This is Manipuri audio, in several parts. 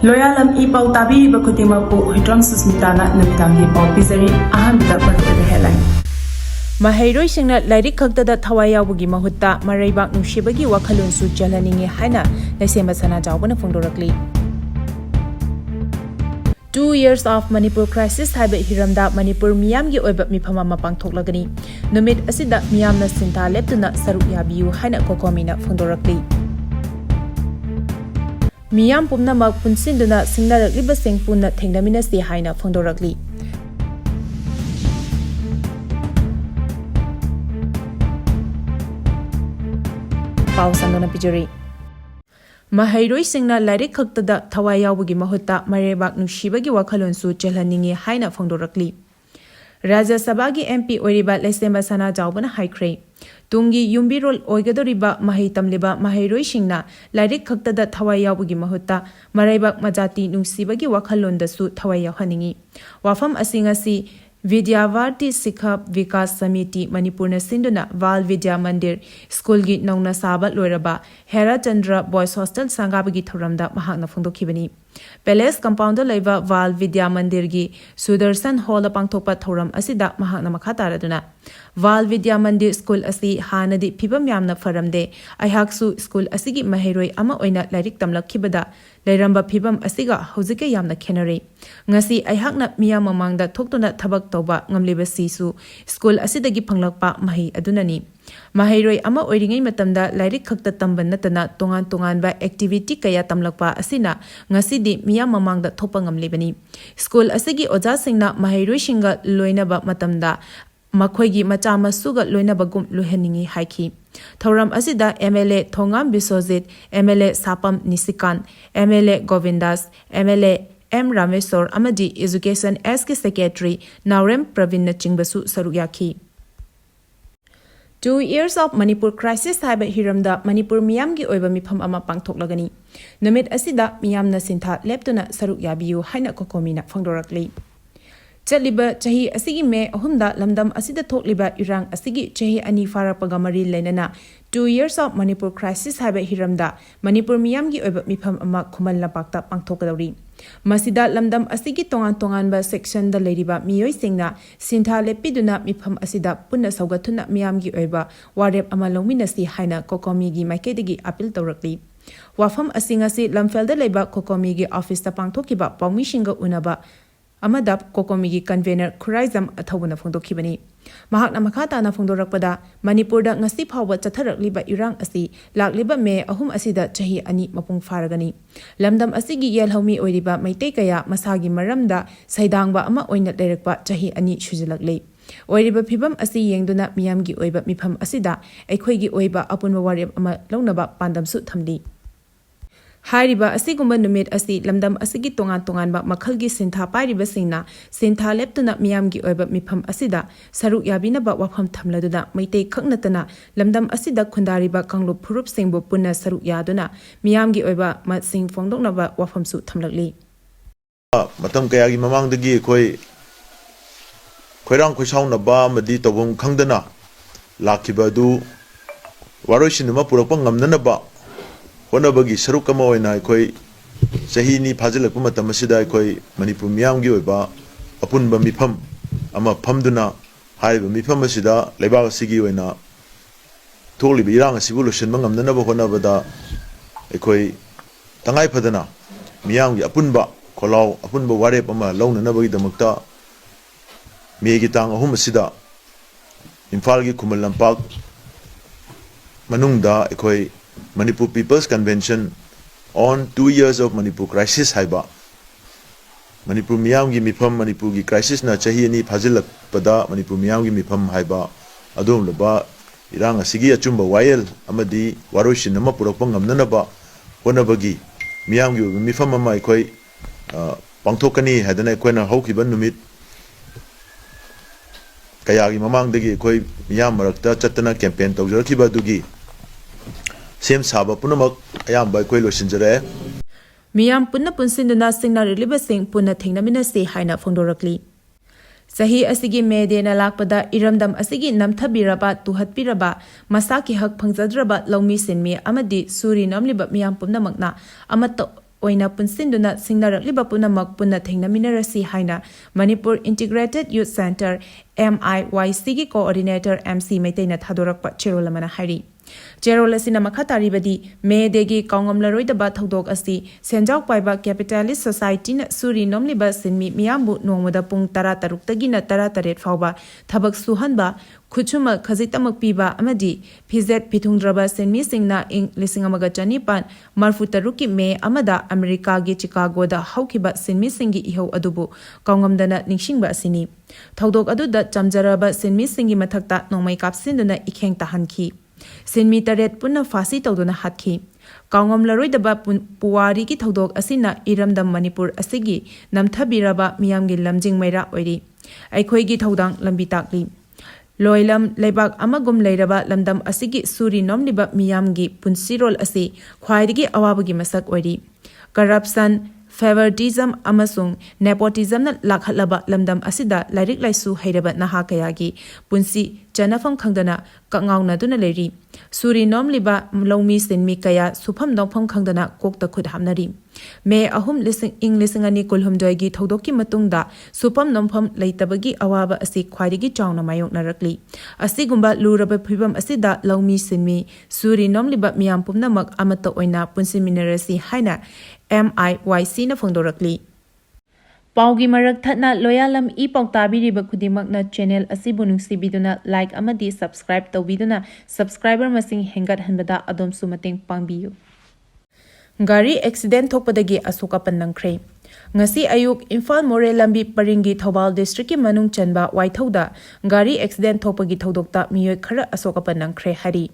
Loyalam E-PAO tabi bakutima po hidrang susmitana namitangi pau pizari ahan bidak maru'ebe headline. Mahairoi singna lairik khaktada thawai yawbugi mahutta maraibak nungshibagi wakhalunsu jalhaningi haina naisema sana jawbana phongdorakli. 2 years of Manipur crisis haiba hiramda Manipur Meeyam gi oiba mifama mapang thoklagani. Numit asida Meeyam na sinta leptuna Saruk Yabiyu haina Cocomi na phongdorakli. Meeyam pumna mak punsinduna singnarakliba sing punna thengnaminasi haina phongdorakli. Pau sandona pijari. Mahairoi singna lairik khaktada thawai yawbugi mahutta marebak nungshibagi wakhalonsu chelhaningi haina phongdorakli. Rajya Sabhagi MP oiriba Lesemba Sana Jawbana haikre. Tungi yumbirol oigadoriba mahai tamliba mahairoi singna lairik khaktada thawai yawbugi mahutta marebak majati nungsibagi wakhalondasu thawai yawhaningi. Wafam asingasi Vidyavarti Sikha Vikas Samiti Manipur na sinduna Val Vidya Mandir School gi nauna sabat loiraba Hera Chandra Boys Hostel sangabagi thoramda mahakna phongdokhibani. Palace compound laiba Val Vidya Mandir gi Sudarshan Hall pangthokpa thoram asida mahakna makhataraduna Val Vidya Mandir School asi hanadi phibam yamna faramde aihaksu school asigi mahairoi ama oina lairik tamlakhibada leiramba phibam asiga hojike yamna khenare ngasi aihakna Meeyam mamangda thoktuna thabak toba ngamlibasi su school asidagi phanglakpa mahi adunani mahairoi ama oiringai matamda lairik khakta tamban natana tongan ba activity kaya tamlakpa asina ngasi di Meeyam mamangda thopa ngamlibani school asigi oja singna mahairoi singa loinaba matamda makhoigi macha masuga loinabagum luheningi haiki thoram asida MLA Thongam Bisojit MLA Sapam Nisikan MLA Govindas MLA M Ramesor amadi Education SK Secretary Naurem Pravin Chingbasu Sarukyaki. 2 years of Manipur crisis haiba hiramda Manipur Meeyam gi oiba mifam ama pangthoklagani. Numit asida Meeyam na sintha leptuna Saruk Yabiyu haina Cocomi na phongdorakli. Chaliba chahi asigi me ahumda lamdam asida thokliba irang asigi chahi ani farapaga mari lainana 2 years of Manipur crisis haiba hiramda Manipur Meeyam gi oiba mifam ama khumal lapakta pangthokadauri. Masida lamdam asigi tongan ba section da leiriba miyoi singna sintha lepiduna mifam asida punna saugathuna Meeyam gi oiba warep ama longminasi haina Cocomi gi maikedigi appeal tawrakli. Wafam asingasi lamfelda leiba Cocomi gi office ta pangthokiba pawmishinga unaba Amadap Cocomi gi convener Khuraizam athawna phongdokhibani. Mahakna makhata na phongdorakpada Manipur da ngasi phawba chatharakliba irang asi lakliba me ahum asida chahi ani mapung faragani. Lamdam asigi yelhomi oiriba maitei kaya masagi maramda saidangba ama oina leirakpa chahi ani shujilakle. Oiriba phibam asi yengduna Meeyam gi oiba mifam asida aikhoigi oiba apunwa warep ama launaba pandamsu thamli. Hairiba asigumba numit asi lamdam asigi tongan ba makhalgi sintha pairiba singna sintha leptuna Meeyam gi oiba mifam asida Saruk Yabina ba wafam thamladuna maitei khaknatana lamdam asida khundariba kanglup phurup singbu punna Saruk yaduna Meeyam gi oiba matsing phongdokna ba wafam su thamlakli. Matam kaya gi mamangdagi khoirang khoisauna ba madi tobum khangdana lakhiba du waroisinuma purakpa ngamnana ba Honabagi Saruk kama oina koi sahini phajilak matam asida koi Manipur Meeyam gi oiba apunba mifam ama phamduna haiba mifam asida leibak asigi oina tholiba irang asibu losinba ngamnana ba honabada koi tangai phadana Meeyam gi apunba kholaw apunba warep ama launana bagi damakta megi tang ahum asida Imphal gi Khumal Lampak manungda koi Manipur People's Convention on 2 years of Manipur crisis haiba Manipur Meeyam gi mifam Manipur gi crisis na chahi ani phajilak pada Manipur Meeyam gi mifam haiba adom laba irang asigi achumba wael amadi waroisin ama purakpa ngamnana ba honabagi Meeyam gi mifam ama ikoi pangthokani hadana ikoina haukiba numit kaya gi mamangdagi ikoi Meeyam marakta chatana campaign tawjarkiba dugi Sem saba punamak ayam bai koi losinjare. Meeyam punna punsinduna singna reliba sing punna thengnaminasi haina phongdorakli. Sahi asigi medena lakpada iramdam asigi namthabiraba tuhatpiraba masaki hak phangjadraba lawmi sinmi amadi suri namliba Meeyam pumnamakna amato oina punsinduna singnarakliba punamak punna thengnaminarasi haina Manipur Integrated Youth Center MIYC gi coordinator MC Meina thadorakpa cherolamana hari Gerol asina makhatari badi me degi kaungomlaroi da ba thodok asi senjak paiba capitalist society na suri nomli ba sinmi miyambu nongmoda pung 13 tagi na 13 fawba thabak suhanba khuchuma khajitamak piba amadi phizet pithungdraba senmi singna ing lisingamaga chanipan marfutaruki me amada America gi Chicago da haukiba senmi singi ihau adubu kaungomdana ningsingba asini thodok adu da chamjaraba senmi singi mathakta nongmai kapsinduna ikheng tahanki Sinmi taret punna fasi tawduna hatki. Kaungam laroi daba puwari ki tawdok asina iramdam Manipur asigi namthabiraba Meeyam gi lamjing maira oiri. Aikhoi gi tawdang lambi takli. Loyalam leibak amagum leiraba lamdam asigi suri nomliba Meeyam gi punsirol asi khwaidigi awabagi masak oiri. Corruption, favoritism amasung nepotism na lakhatlaba lamdam asida lairik laisu hairaba naha kayagi punsi chanafam khangdana kangawna duna leri suri nomliba lomi sinmi kaya supham nongpham khangdana kokta khut hamnari me ahum lising ani kulhumdoi gi thodokki matungda supam nompham leitabagi awaba asi khwaidigi chawna mayok narakli asigumba luraba phibam asida lomi sinmi suri nomliba Meeyam pumnamak amata oina punsi minerasi haina MIYC na phongdorakli Paugi marak thatna Loyalam E-PAO tabiriba khudimakna channel asibu nungsibiduna like amadi subscribe tawbiduna subscriber masing hengat hanbada adom sumateng pangbiyu Gari accident thokpadagi asoka pannangkhre ngasi ayuk Imphal More lambi paringi Thobal district ki manung chanba waithauda gari accident thokpagi thodokta miyoi khara asoka pannangkhre hari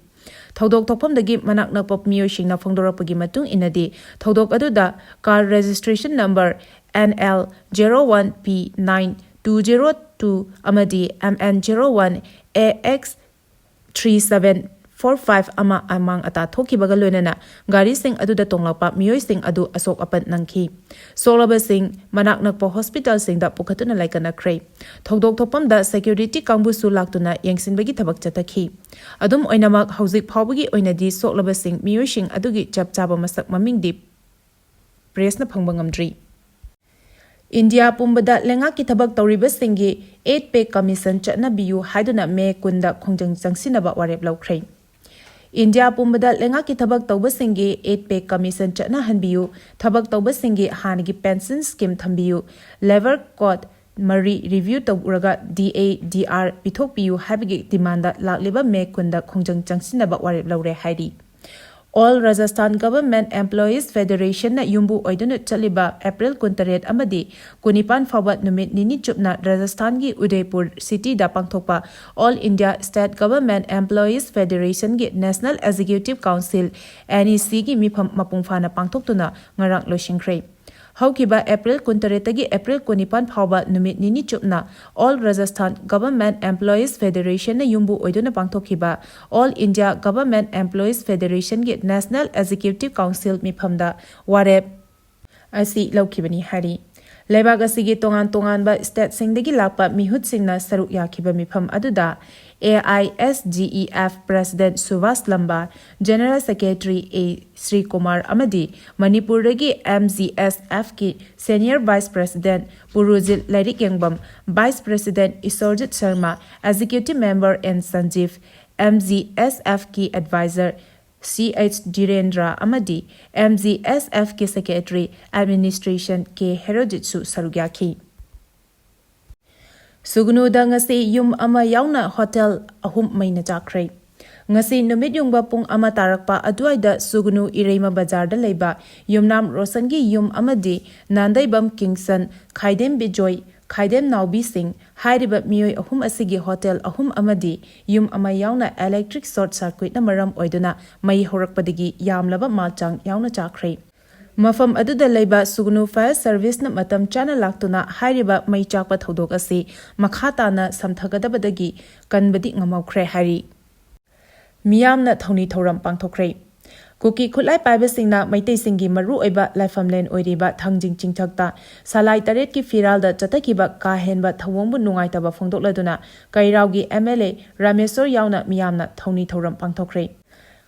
Thodok thokpamdagi manak nakpap miyoi shingna phongdorapagi matung inadi thodok aduda car registration number NL01P9202 amadi MN01AX3745 ama amang ata thokibaga loinana gari sing aduda tonglapa miyoi sing adu asok apan nangki solaba sing manak nakpa hospital sing da pukhatuna laikana khrei thodok thokpamda security kangbu su laktuna yengsinbagi thabak chatakhi adum oinamak hauzik phawbagi oinadi soklaba sing miyoi sing adugi chapchaba masak mamingdi pressna phangbangamdri India pumbada lenga ki thabak tawriba singi 8-pay commission Chaklamgadoure haiduna me kunda khongjang changsinaba warep laukhrai India pumbada lenga ki thabak tawba singi 8-pay commission chakna hanbiyu thabak tawba singi hanigi pension scheme thambiyu labor code mari review tawraga DADR pithokpiyu habigi demanda lakliba me kunda khongjang changsinaba warep laure haidi All Rajasthan Government Employees Federation na yumbu oidunu chaliba April 28 amadi kunipan fawat numit nini chupna Rajasthan gi Udaipur city da pangthokpa All India State Government Employees Federation gi National Executive Council NEC gi mifam mapungfana pangthoktuna ngarang loshingkhre Haukiba April 28 tagi April 29 phawba numit nini chupna All Rajasthan Government Employees Federation na yumbu oiduna pangthokhiba All India Government Employees Federation gi National Executive Council mifamda warep asi laukhibani hari Lebag asigi tongan ba state singdagi lakpa mihut singna saruk yakhiba mifam aduda AISGEF President Suvas Lamba General Secretary A Sri Kumar Amadi Manipur regi MZSF ki Senior Vice President Puruzil Lairik Yangbam Vice President Isorjit Sharma Executive Member N Sanjeev MZSF ki Advisor CH Jirendra Amadi MZSF ki Secretary Administration K Herojitsu Sarugyaki Sugnu da ngasi yum ama yauna hotel ahum Meina chakhrei ngasi numit yungba pung ama tarakpa aduaida Sugnu Ireima Bazar da leiba yumnam Rosangi yum amadi Nandaibam Kingston Khaidem Bijoy Khaidem Naubi Singh hairiba miyoi ahum asigi hotel ahum amadi yum ama yauna electric short circuit na maram oiduna mai horakpadagi yamlaba malchang yauna chakhrei Mafam aduda leiba Sugnu Fire Service na matam chana laktuna hairiba mai chakpa thodok asi makhata na samthagadabadagi kanbadi ngamaukhre hari Meeyam na thoni thoram pangthokre Kuki khulai paiba singna maitei singi maru oiba laifamlen oiriba thangjing chingthakta salai taret ki firal da chatakiba ka henba thawongbu nungaitaba phongdokladuna kairaugi MLA Ramesor yauna Meeyam na thoni thoram pangthokre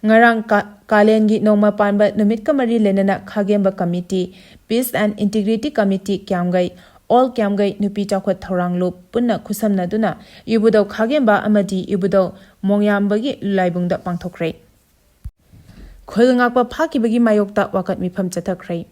ngarang kalengi nongma panba numit kamari lenana khagemba committee peace and integrity committee kyamgai all kyamgai nupi chakhwat thoranglu punna khusamna duna ibudo khagemba amadi ibudo mongyambagi laibungda pangthokre khulngakpa phakibagi mayokta wakat mifam chathakre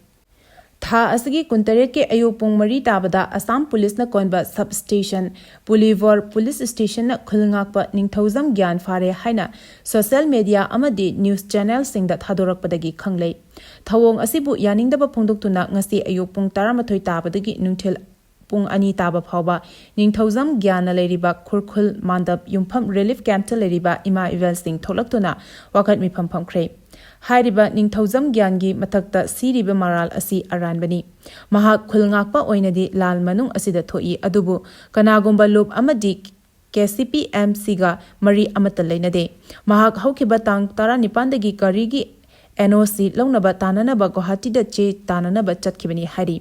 tha asigi kuntaret ke ayuk pung mari tabada Assam police na konba substation Pulivor police station na khulngakpa ningthauzam gyan fare haina social media amadi news channel singda thadorakpadagi khanglei thawong asibu yaningdaba phongdoktuna ngasi ayuk pung 13 tabadagi nungthil pung ani taba phawba ningthauzam gyana leiriba khurkhul mandap yumpham relief camp ta leiriba ima eval sing tholaktuna wakat mifam phamkhre Hairiba ningthauzam gyangi mathakta siriba maral asi aranbani mahak khulngakpa oinadi lal manung asida thoi adubu kanagumba loop amadi KCPMC ga mari amata leinade mahak haukiba tang 19 dagi karigi NOC launaba tananaba Guwahati da che tananaba chatkibani hari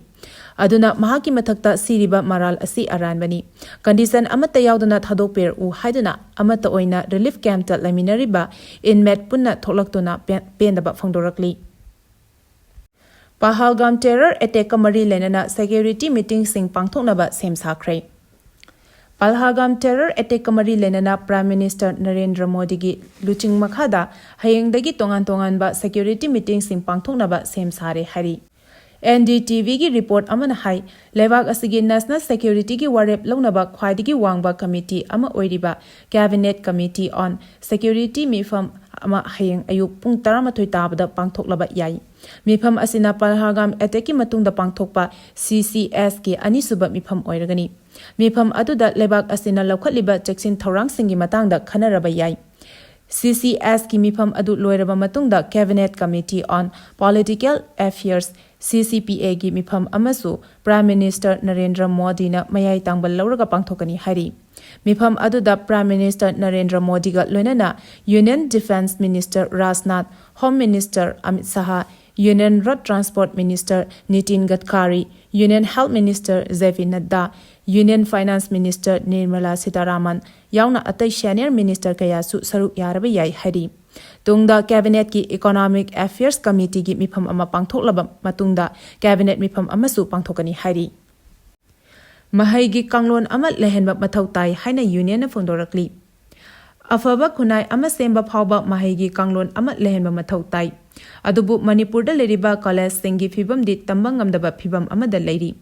aduna mahaki mathakta siriba maral asi aranbani condition amata yauduna thadokper u haiduna amata oina relief camp ta laminariba inmate punna tholaktuna pendaba phangdorakli Pahalgam terror attack kamari lenana security meeting sing pangthoknaba sem sakre Pahalgam terror attack kamari lenana Prime Minister Narendra Modi gi luching makhada hayengdagi tongan ba security meeting sing pangthoknaba sem sare hari NDTV gi report amana hai lewak asigi national security gi warep launaba khwaidigi wangba committee ama oiriba cabinet committee on security mifam ama hayeng ayuk pung 13 tabada pangthoklaba yai mifam asina Pahalgam attack ki matungda pangthokpa CCS ki anisuba mifam oiragani mifam aduda lewak asina laukhatliba cheksin thorang singi matangda khanaraba yai CCS ki mifam adu loiraba matungda cabinet committee on political affairs CCPA gi mifam amasu Prime Minister Narendra Modi na mayai tangbal lauraga pangthokani hari mifam aduda Prime Minister Narendra Modi ga loinana Union Defence Minister Rajnath Home Minister Amit Shah Union Road Transport Minister Nitin Gadkari Union Health Minister JP Nadda Union Finance Minister Nirmala Sitharaman yauna atai senior minister kayasu Saruk yaraba yai hari tungda cabinet ki economic affairs committee gi mifam ama pangthoklaba matungda cabinet mifam amasu pangthokani hari mahai gi kanglon ama lehenba mathau tai haina union na phondorakli afaba khunai ama semba phawba mahai gi kanglon ama lehenba mathau tai adubu Manipur da leriba college singi phibam di tambang ngamdaba phibam amada leiri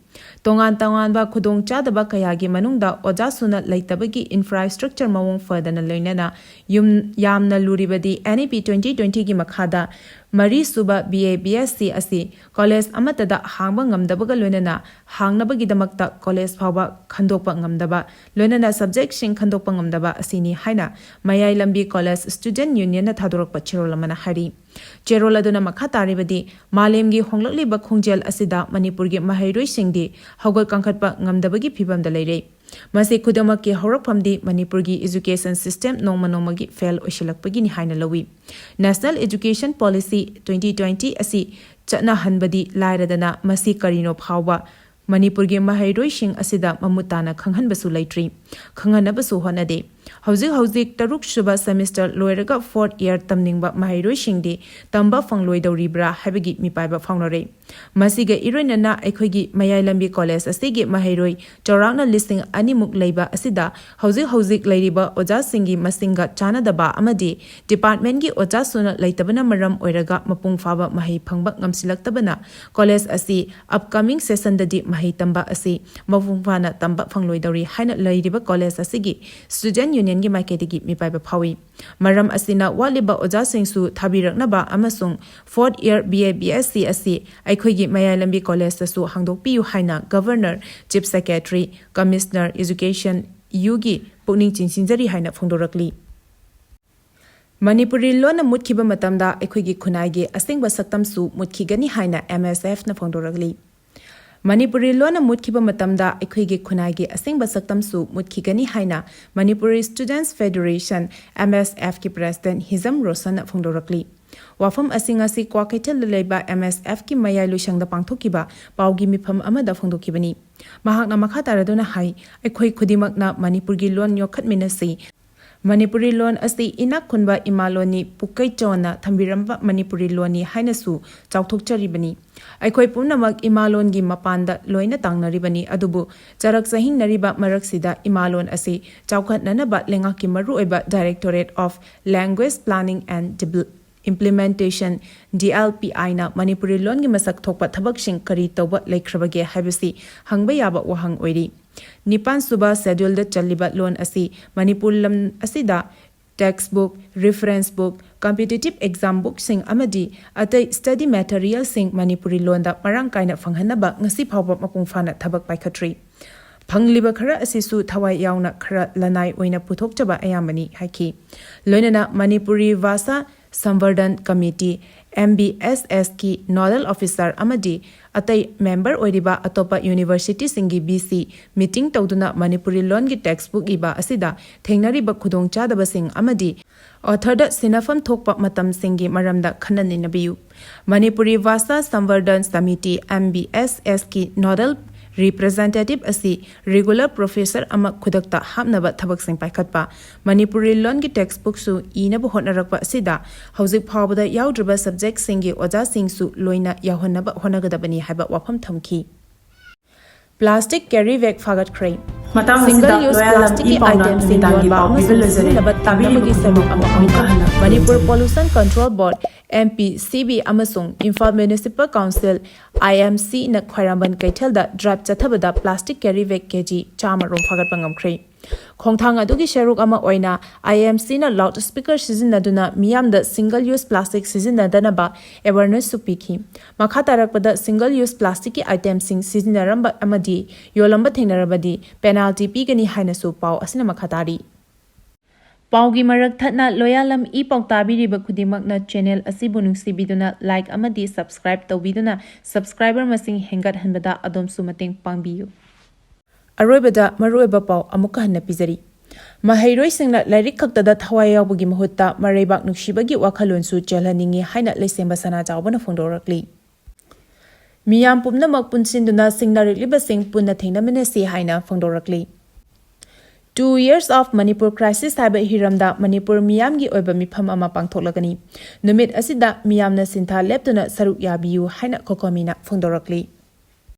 tongan ba khudong chadaba kayagi manungda oja suna leitabagi infrastructure mawong fadana loinana yamna luribadi NEP 2020 gi makhada Mari suba BA BSc asi college amatada hangba ngamdabaga loinana hangnabagi damakta college phawba khandokpa ngamdaba loinana subject sing khandokpa ngamdaba asini haina mayai lambi college student union na thadorakpa chirolamana hari Cheroladuna Makataribadi, Malemgi Honglakli Bakungjel Asida, Manipur gi Mahairoi Singdi, Hogot Kankatpa Ngamdabagi Pibam the Lady. Masi Kudamaki Horopamdi, Manipur gi education system, Nomagi fail Oshilakpagi Haina Lawi. National Education Policy 2020 Asi, Chatna Hanbadi, Lairadana, Masi Karino Pawa. Manipur gi Mahairoi Sing Asida Mamutana Kanghan Basu Laitri, Kanganabasu Honade. Hauzik Taruk Shuba semester Loiraga 4th year Tamningba Mahairoi Singdi, Tamba Fangloidoribra, Habigi Mipaiba Fangnore. Masiga Irinana Ekogi Mayalambi College Asigi Mahairoi, Jorangna listing Animuk Leba Asida, Hauzik Ladiba, Oja Singi Masinga Chana Daba Amadi, Department gi Oja Suna Laitabana Maram Oiraga Mapung Faba Mahi Pangba Ngamsilaktabana, College Asi, upcoming session Dadi Mahi Tamba Asi, Mafungfana Tamba Fangloidori, Haina Ladiba College Asigi, Student Union gi Maketigi Mipaiba Pawi. Maram Asina Waliba Oja Singsu Tabiraknaba Amasung 4th year BA BSc Asi, Aikogi Mayalambi College Tasu Hangdok Piu Haina, Governor, Chief Secretary, Commissioner, Education, Yugi, Pukning Chinsinjari Haina Fungdorakli. Manipuri lona mutkiba matamda Aikogi Kunaigi, Asingba Saktamsu, Mutkigani Haina, MSF na Fungdorakli. Manipuri lona mutkiba matamda Aikogi Kunaigi, Asingba Saktamsu, Mutkigani Haina, Manipuri Students Federation, MSF ki President Hizam Rosan na Fungdorakli. Wafam asingasi Kwakaitel leba MSF ki mayai lushangda pangthokiba paugi mifam amada phongdokibani mahakna makhataraduna hai aikhoi khudimakna Manipur gi lon yokhatminasi Manipuri loan asi inak khunba imaloni pukai chona thambiramba Manipuri loni hainasu chauthokcharibani aikhoi punamak imalon gi mapanda loina tangnaribani adubu charak sahing nariba maraksida imalon asi chaukhatnanaba lengaki maru oiba Directorate of Language Planning and Implementation DLPI na Manipuri loan gi masak thokpa thabaksing kari tawba laikhrabage habisi hangba yaba wahang oiri Nipan suba schedule da chaliba loan asi Manipur lam asida textbook, reference book, competitive exam book sing amadi atai study material sing Manipuri loan da marang kaina phanghanaba ngasi phawba mapung phana thabak paikhatri Pangliba khara asisu thawai yauna khara lanai oina puthok chaba ayamani haki loinana Manipuri Vasa Samvardhan Committee MBSS ki Nodal Officer amadi atai member oiriba atopa university singi BC meeting tawduna Manipuri loan gi textbook iba asida thengnariba khudong chadaba sing amadi author da sinafam thokpa matam singi maramda khanani nabiyu Manipuri Vasa Samvardhan Committee MBSS ki Nodal representative asi regular professor ama khudakta hapnaba thabak sing paikhatpa Manipuri loan gi textbook su ina bu honarakpa asida hauzik phawbada yaudrba subject singi oja singsu loina yahonaba honagadabani haiba wafam thamki plastic carry bag fagat khrei single use plastic items in yonba amasing labat tabigi samuk amukha Manipur Pollution Control Board MPCB amasung Imphal Municipal Council IMC na khwairamban kaithal da drive chathabada plastic carry bag kg chama rom fagat pangam khrei khongthang adugi Saruk ama oina IMC na loudspeaker sizinaduna Meeyam da single use plastic sizinadana awareness supikhi makha tarakpada single use plastic ki items sing sizinaramba amadi yolamba thengnarabadi penalty pigani haina su pau asina makhatari Paugi marak thatna Loyalam E-PAO tabiriba khudimakna channel asibu nungsibiduna like amadi subscribe tawbiduna subscriber masing hengat hanbada adomsu mateng pangbiyu Aroibada marueba pau amuka hanna pizari Mahairoi singna lairik khaktada thawai yawbugi mahutta mareibak nuksibagi wakhalonsu chelhaningi haina leisemba sana jawbana phongdorakli Meeyam pumnamak punsinduna singnarik sing punna thengnamene si haina phongdorakli 2 years of Manipur crisis haiba hiramda Manipur Meeyam gi oiba mifam ama pangthoklagani numit asida Meeyam na sintha leptuna Saruk Yabiyu haina Cocomi na phongdorakli